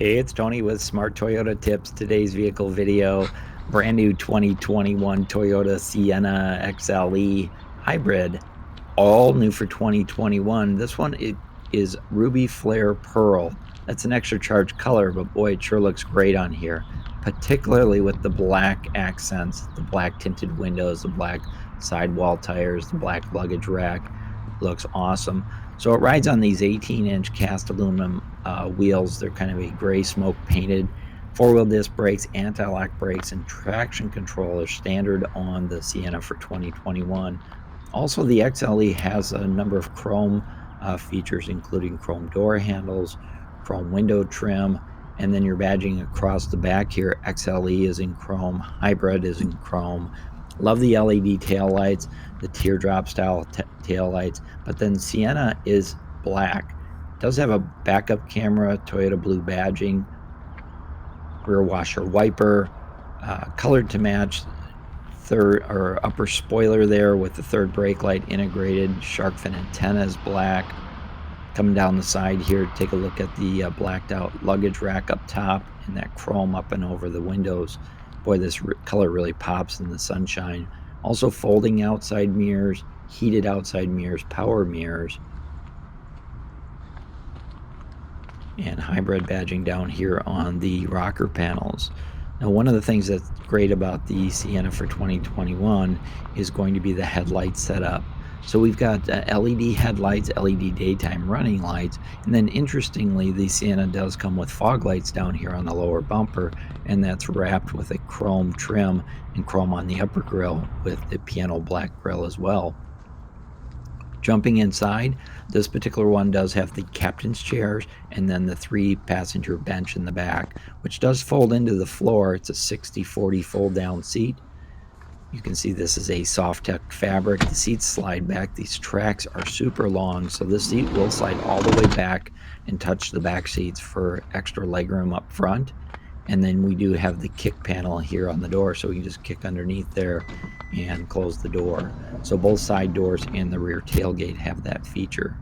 Hey, it's Tony with Smart Toyota Tips. Today's vehicle video, brand new 2021 Toyota Sienna XLE Hybrid, all new for 2021. This one is Ruby Flare Pearl. That's an extra charge color, but boy, it sure looks great on here, particularly with the black accents, the black tinted windows, the black sidewall tires, the black luggage rack. Looks awesome. So it rides on these 18-inch cast aluminum wheels. They're kind of a gray smoke painted. Four-wheel disc brakes, anti-lock brakes, and traction control are standard on the Sienna for 2021. Also, the XLE has a number of chrome features, including chrome door handles, chrome window trim, and then your badging across the back here. XLE is in chrome, Hybrid is in chrome. Love the LED taillights, the teardrop style taillights, but then Sienna is black. Does have a backup camera, Toyota blue badging, rear washer wiper, colored to match third or upper spoiler there with the third brake light integrated. Shark fin antenna is black. Coming down the side here, take a look at the blacked out luggage rack up top and that chrome up and over the windows. Boy, this color really pops in the sunshine. Also folding outside mirrors, heated outside mirrors, power mirrors, and hybrid badging down here on the rocker panels. Now, one of the things that's great about the Sienna for 2021 is going to be the headlight setup. So we've got LED headlights, LED daytime running lights, and then interestingly, the Sienna does come with fog lights down here on the lower bumper, and that's wrapped with a chrome trim and chrome on the upper grille with the piano black grille as well. Jumping inside, this particular one does have the captain's chairs and then the 3-passenger bench in the back, which does fold into the floor. It's a 60/40 fold down seat. You can see this is a soft tech fabric. The seats slide back. These tracks are super long, so this seat will slide all the way back and touch the back seats for extra legroom up front. And then we do have the kick panel here on the door, so we can just kick underneath there and close the door. So both side doors and the rear tailgate have that feature.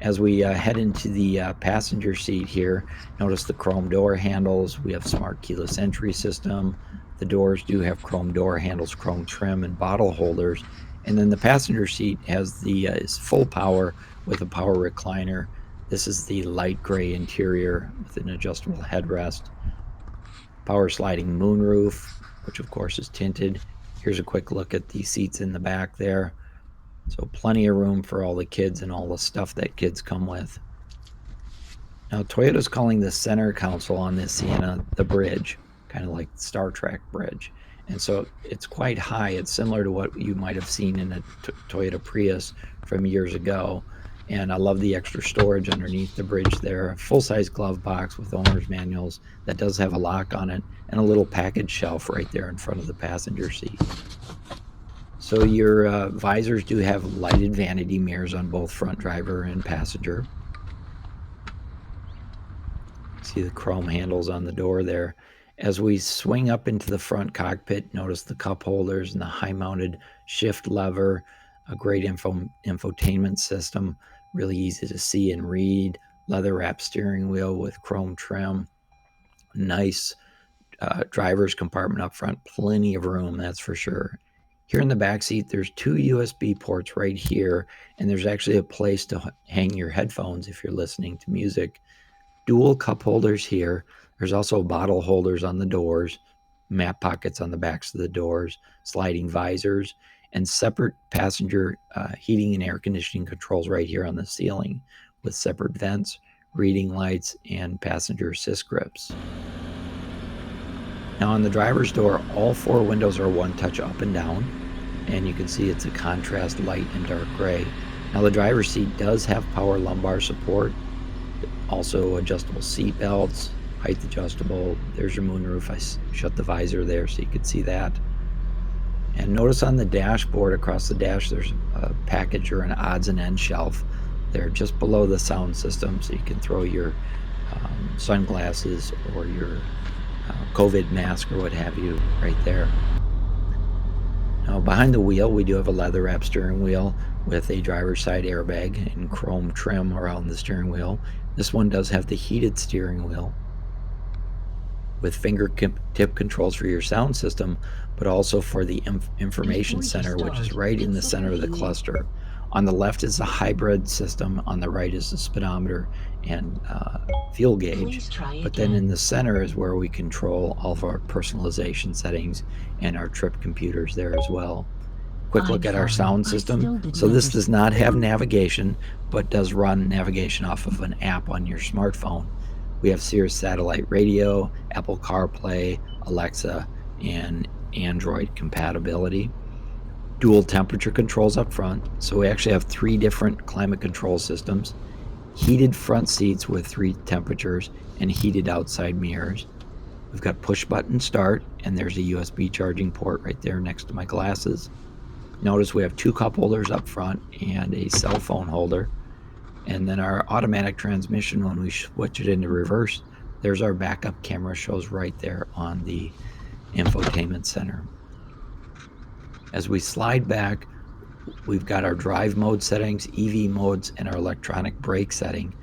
As we head into the passenger seat here, notice the chrome door handles. We have smart keyless entry system. The doors do have chrome door handles, chrome trim, and bottle holders. And then the passenger seat has the is full power with a power recliner. This is the light gray interior with an adjustable headrest. Power sliding moonroof, which of course is tinted. Here's a quick look at the seats in the back there. So plenty of room for all the kids and all the stuff that kids come with. Now Toyota's calling the center console on this Sienna the bridge, kind of like Star Trek bridge. And so it's quite high. It's similar to what you might have seen in a Toyota Prius from years ago. And I love the extra storage underneath the bridge there. A full-size glove box with owner's manuals that does have a lock on it, and a little package shelf right there in front of the passenger seat. So your visors do have lighted vanity mirrors on both front driver and passenger. See the chrome handles on the door there. As we swing up into the front cockpit, notice the cup holders and the high-mounted shift lever, a great infotainment system, really easy to see and read, leather-wrapped steering wheel with chrome trim, nice driver's compartment up front, plenty of room, that's for sure. Here in the back seat, there's 2 USB ports right here, and there's actually a place to hang your headphones if you're listening to music. Dual cup holders here. There's also bottle holders on the doors, map pockets on the backs of the doors, sliding visors, and separate passenger heating and air conditioning controls right here on the ceiling with separate vents, reading lights, and passenger assist grips. Now on the driver's door, all 4 windows are one touch up and down, and you can see it's a contrast light and dark gray. Now the driver's seat does have power lumbar support, also adjustable seat belts, height adjustable. There's your moonroof. I shut the visor there so you could see that. And notice on the dashboard across the dash, there's a package or an odds and ends shelf there just below the sound system, so you can throw your sunglasses or your COVID mask or what have you right there. Now behind the wheel, we do have a leather wrap steering wheel with a driver's side airbag and chrome trim around the steering wheel. This one does have the heated steering wheel with fingertip controls for your sound system, but also for the information center, which is right in the center of the cluster. On the left is the hybrid system, on the right is the speedometer and fuel gauge, but then in the center is where we control all of our personalization settings and our trip computers there as well. Quick look at our sound system. So this does not have navigation, but does run navigation off of an app on your smartphone. We have Sirius satellite radio, Apple CarPlay, Alexa, and Android compatibility. Dual temperature controls up front. So we actually have 3 different climate control systems. Heated front seats with 3 temperatures and heated outside mirrors. We've got push button start, and there's a USB charging port right there next to my glasses. Notice we have 2 cup holders up front and a cell phone holder. And then our automatic transmission, when we switch it into reverse, there's our backup camera, shows right there on the infotainment center. As we slide back, we've got our drive mode settings, EV modes, and our electronic brake setting.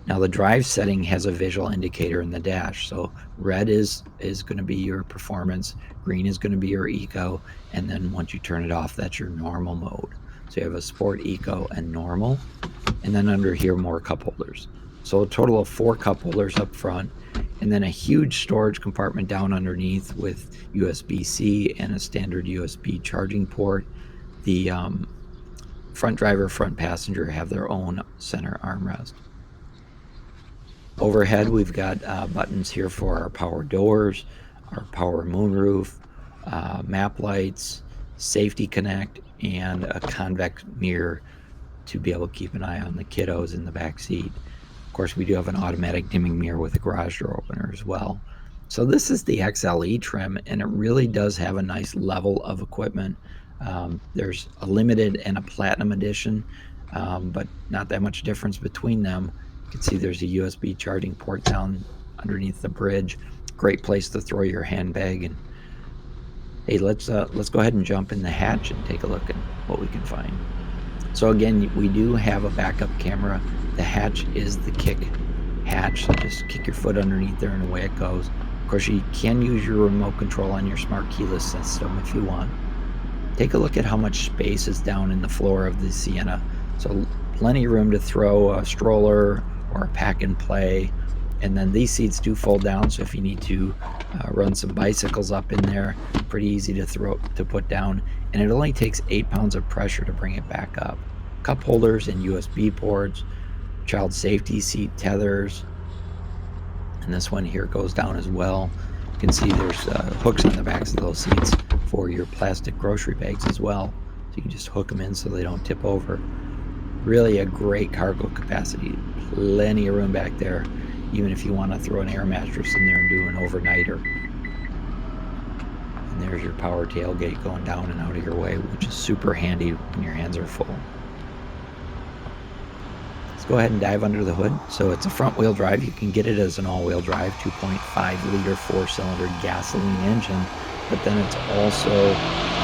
Now the drive setting has a visual indicator in the dash. So red is going to be your performance, green is going to be your eco, and then once you turn it off, that's your normal mode. So you have a sport, eco, and normal, and then under here more cup holders. So a total of 4 cup holders up front, and then a huge storage compartment down underneath with USB-C and a standard USB charging port. The front driver, front passenger have their own center armrest. Overhead, we've got buttons here for our power doors, our power moonroof, map lights, safety connect, and a convex mirror to be able to keep an eye on the kiddos in the back seat. Of course, we do have an automatic dimming mirror with a garage door opener as well. So this is the XLE trim, and it really does have a nice level of equipment. There's a limited and a platinum edition, but not that much difference between them. You can see there's a USB charging port down underneath the bridge. Great place to throw your handbag. And hey, let's go ahead and jump in the hatch and take a look at what we can find. So again, we do have a backup camera. The hatch is the kick hatch, so just kick your foot underneath there and away it goes. Of course, you can use your remote control on your smart keyless system if you want. Take a look at how much space is down in the floor of the Sienna. So plenty of room to throw a stroller or a pack and play. And then these seats do fold down, so if you need to run some bicycles up in there, pretty easy to put down. And it only takes 8 pounds of pressure to bring it back up. Cup holders and USB ports, child safety seat tethers, and this one here goes down as well. You can see there's hooks on the backs of those seats for your plastic grocery bags as well, so you can just hook them in so they don't tip over. Really a great cargo capacity, plenty of room back there, even if you want to throw an air mattress in there and do an overnighter. And there's your power tailgate going down and out of your way, which is super handy when your hands are full. Let's go ahead and dive under the hood. So it's a front wheel drive. You can get it as an all-wheel drive, 2.5 liter 4-cylinder gasoline engine, but then it's also a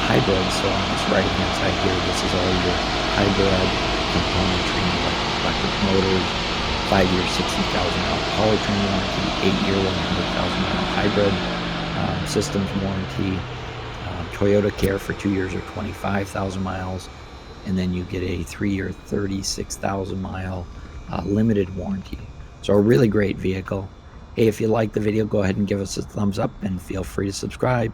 hybrid. So on this right hand side here, this is all your hybrid componentry, like electric motors, 5-year 60,000 mile powertrain warranty, 8-year 100,000 mile hybrid systems warranty, Toyota Care for 2 years or 25,000 miles, and then you get a 3-year 36,000 mile limited warranty. So a really great vehicle. Hey, if you like the video, go ahead and give us a thumbs up and feel free to subscribe.